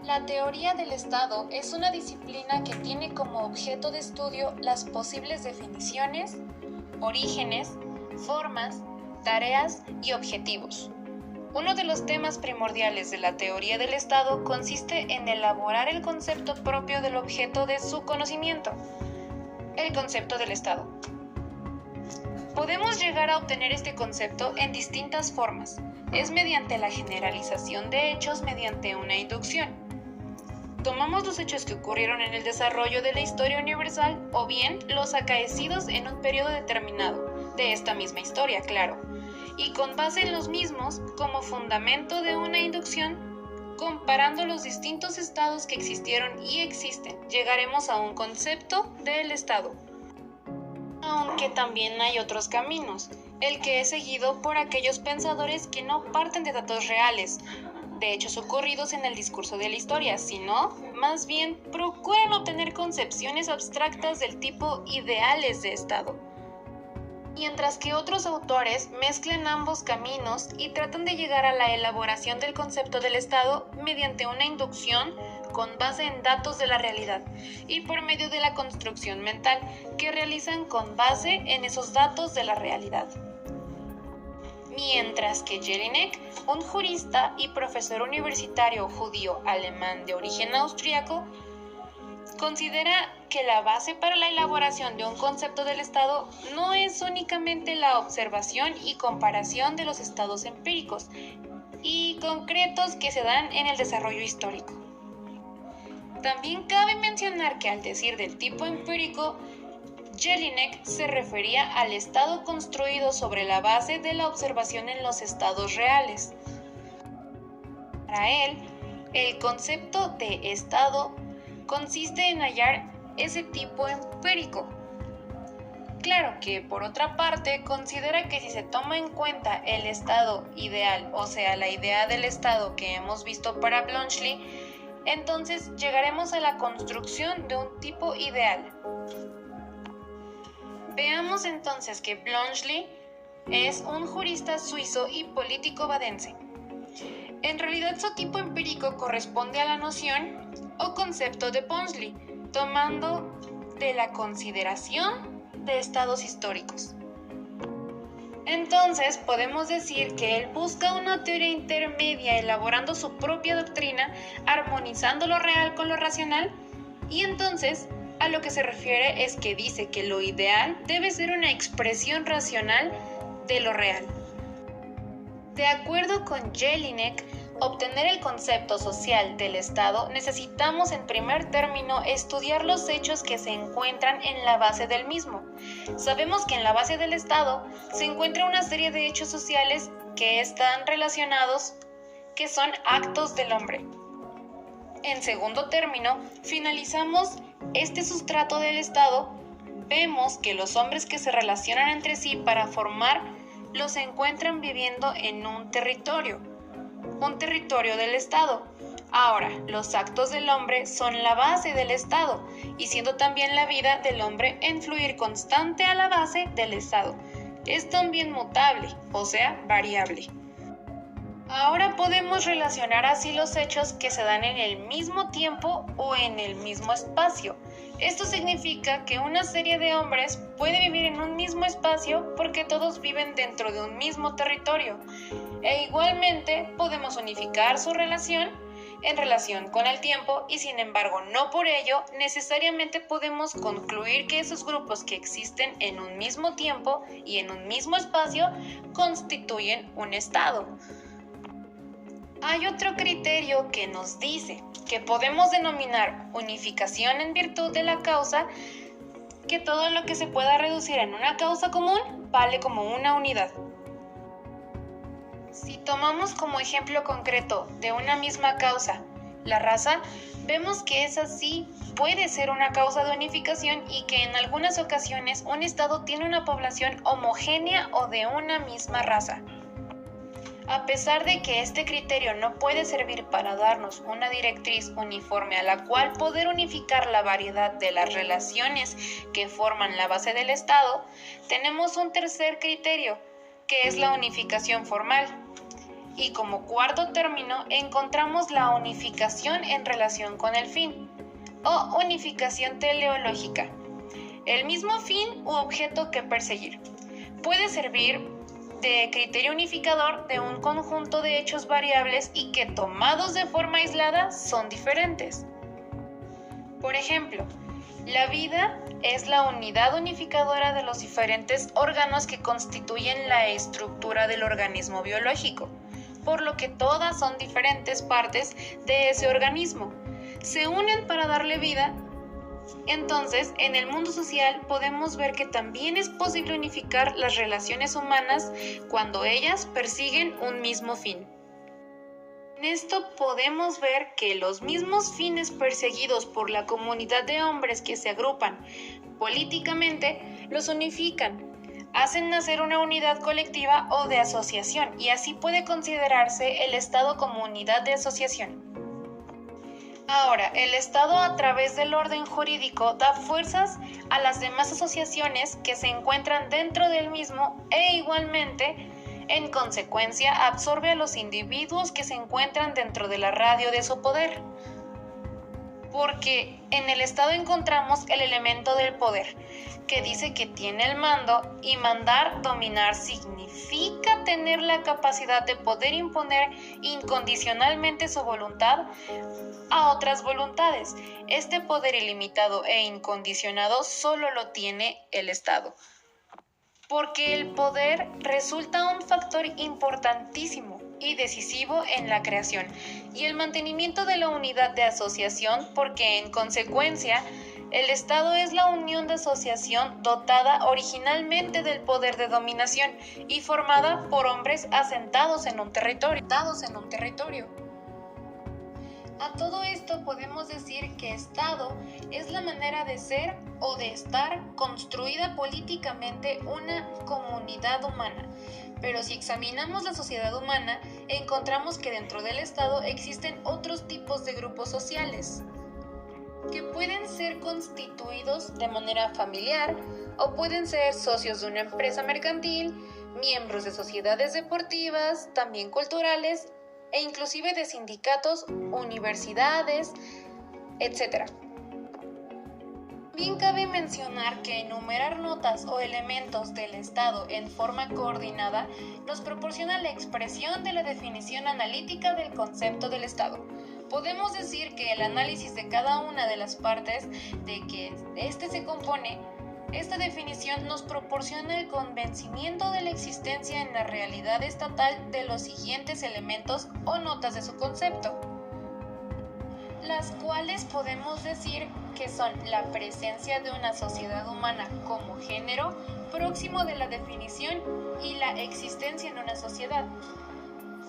La teoría del Estado es una disciplina que tiene como objeto de estudio las posibles definiciones, orígenes, formas, tareas y objetivos. Uno de los temas primordiales de la teoría del Estado consiste en elaborar el concepto propio del objeto de su conocimiento, el concepto del Estado. Podemos llegar a obtener este concepto en distintas formas. Es mediante la generalización de hechos mediante una inducción. Tomamos los hechos que ocurrieron en el desarrollo de la historia universal o bien los acaecidos en un periodo determinado de esta misma historia, claro, y con base en los mismos, como fundamento de una inducción, comparando los distintos estados que existieron y existen, llegaremos a un concepto del Estado. Aunque también hay otros caminos, el que es seguido por aquellos pensadores que no parten de datos reales, de hechos ocurridos en el discurso de la historia, sino, más bien, procuran obtener concepciones abstractas del tipo ideales de Estado. Mientras que otros autores mezclan ambos caminos y tratan de llegar a la elaboración del concepto del Estado mediante una inducción con base en datos de la realidad y por medio de la construcción mental que realizan con base en esos datos de la realidad. Mientras que Jelinek, un jurista y profesor universitario judío-alemán de origen austríaco, considera que la base para la elaboración de un concepto del Estado no es únicamente la observación y comparación de los estados empíricos y concretos que se dan en el desarrollo histórico. También cabe mencionar que al decir del tipo empírico, Jelinek se refería al Estado construido sobre la base de la observación en los estados reales. Para él, el concepto de Estado consiste en hallar ese tipo empírico. Claro que, por otra parte, considera que si se toma en cuenta el estado ideal, o sea, la idea del Estado que hemos visto para Bluntschli, entonces llegaremos a la construcción de un tipo ideal. Veamos entonces que Bluntschli es un jurista suizo y político badense. En realidad su tipo empírico corresponde a la noción o concepto de Ponsonby, tomando de la consideración de estados históricos. Entonces podemos decir que él busca una teoría intermedia elaborando su propia doctrina, armonizando lo real con lo racional, y entonces a lo que se refiere es que dice que lo ideal debe ser una expresión racional de lo real. De acuerdo con Jelinek, obtener el concepto social del Estado necesitamos en primer término estudiar los hechos que se encuentran en la base del mismo. Sabemos que en la base del Estado se encuentra una serie de hechos sociales que están relacionados, que son actos del hombre. En segundo término, finalizamos este sustrato del Estado, vemos que los hombres que se relacionan entre sí para formar los encuentran viviendo en un territorio del Estado. Ahora, los actos del hombre son la base del Estado, y siendo también la vida del hombre en fluir constante a la base del Estado, es también mutable, o sea, variable. Ahora podemos relacionar así los hechos que se dan en el mismo tiempo o en el mismo espacio. Esto significa que una serie de hombres puede vivir en un mismo espacio porque todos viven dentro de un mismo territorio. E igualmente podemos unificar su relación en relación con el tiempo y sin embargo no por ello necesariamente podemos concluir que esos grupos que existen en un mismo tiempo y en un mismo espacio constituyen un estado. Hay otro criterio que nos dice que podemos denominar unificación en virtud de la causa, que todo lo que se pueda reducir en una causa común vale como una unidad. Si tomamos como ejemplo concreto de una misma causa, la raza, vemos que esa sí puede ser una causa de unificación y que en algunas ocasiones un estado tiene una población homogénea o de una misma raza. A pesar de que este criterio no puede servir para darnos una directriz uniforme a la cual poder unificar la variedad de las relaciones que forman la base del Estado, tenemos un tercer criterio, que es la unificación formal. Y como cuarto término encontramos la unificación en relación con el fin, o unificación teleológica. El mismo fin u objeto que perseguir. Puede servir de criterio unificador de un conjunto de hechos variables y que tomados de forma aislada son diferentes. Por ejemplo, la vida es la unidad unificadora de los diferentes órganos que constituyen la estructura del organismo biológico, por lo que todas son diferentes partes de ese organismo. Se unen para darle vida. Entonces, en el mundo social podemos ver que también es posible unificar las relaciones humanas cuando ellas persiguen un mismo fin. En esto podemos ver que los mismos fines perseguidos por la comunidad de hombres que se agrupan políticamente los unifican, hacen nacer una unidad colectiva o de asociación, y así puede considerarse el Estado como unidad de asociación. Ahora, el Estado a través del orden jurídico da fuerzas a las demás asociaciones que se encuentran dentro del mismo e igualmente, en consecuencia, absorbe a los individuos que se encuentran dentro de la radio de su poder. Porque en el Estado encontramos el elemento del poder, que dice que tiene el mando, y mandar, dominar, significa tener la capacidad de poder imponer incondicionalmente su voluntad a otras voluntades. Este poder ilimitado e incondicionado solo lo tiene el Estado. Porque el poder resulta un factor importantísimo y decisivo en la creación y el mantenimiento de la unidad de asociación, porque en consecuencia el Estado es la unión de asociación dotada originalmente del poder de dominación y formada por hombres asentados en un territorio. A todo esto podemos decir que Estado es la manera de ser o de estar construida políticamente una comunidad humana. Pero si examinamos la sociedad humana, encontramos que dentro del Estado existen otros tipos de grupos sociales que pueden ser constituidos de manera familiar o pueden ser socios de una empresa mercantil, miembros de sociedades deportivas, también culturales, e inclusive de sindicatos, universidades, etc. Bien cabe mencionar que enumerar notas o elementos del Estado en forma coordinada nos proporciona la expresión de la definición analítica del concepto del Estado. Podemos decir que el análisis de cada una de las partes de que éste se compone, esta definición nos proporciona el convencimiento de la existencia en la realidad estatal de los siguientes elementos o notas de su concepto, las cuales podemos decir que son la presencia de una sociedad humana como género próximo de la definición y la existencia en una sociedad.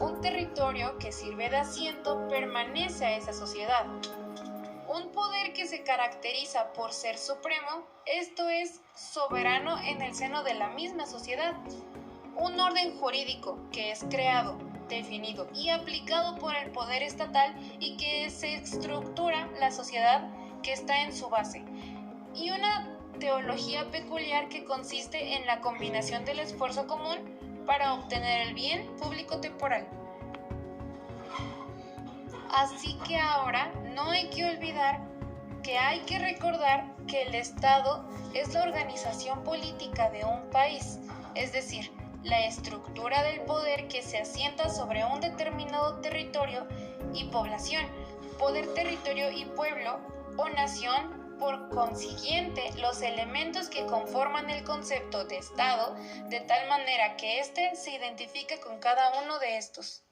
Un territorio que sirve de asiento permanece a esa sociedad. Un poder que se caracteriza por ser supremo, esto es, soberano en el seno de la misma sociedad. Un orden jurídico que es creado, definido y aplicado por el poder estatal y que se estructura la sociedad que está en su base. Y una teología peculiar que consiste en la combinación del esfuerzo común para obtener el bien público temporal. Así que ahora no hay que olvidar que hay que recordar que el Estado es la organización política de un país, es decir, la estructura del poder que se asienta sobre un determinado territorio y población, poder, territorio y pueblo o nación. Por consiguiente, los elementos que conforman el concepto de Estado, de tal manera que éste se identifique con cada uno de estos.